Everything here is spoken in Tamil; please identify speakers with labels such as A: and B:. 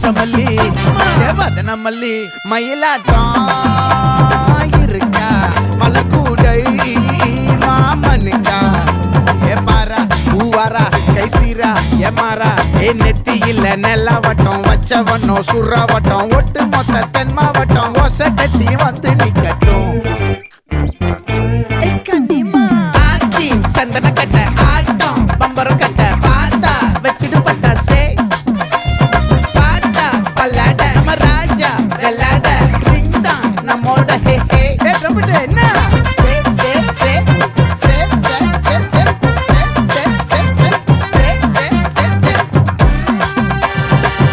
A: பச்சமல்லி தேவதன மல்லி மயிலாட்டம் இருக்கா மலக்கூடை மாமனுக்கா ஏ பாரா பூவாரா கைசீரா ஏமாறா ஏ நெத்தி இல்ல நெல்லவட்டம் வச்சவனோ சுறவட்டம் ஒட்டு மொத்த தென் மாவட்டம் ஒச கட்டி வந்து நிக்கட்டும் சந்தன கட்ட ஆட்டம் பம்பரம் கட்ட பார்த்தா வச்சிடு பட்டாசே பார்த்தா பல்லாட நம்ம ராஜா வெள்ளாட ரிங் தான் நம்மோட ஹே ஹே என்ன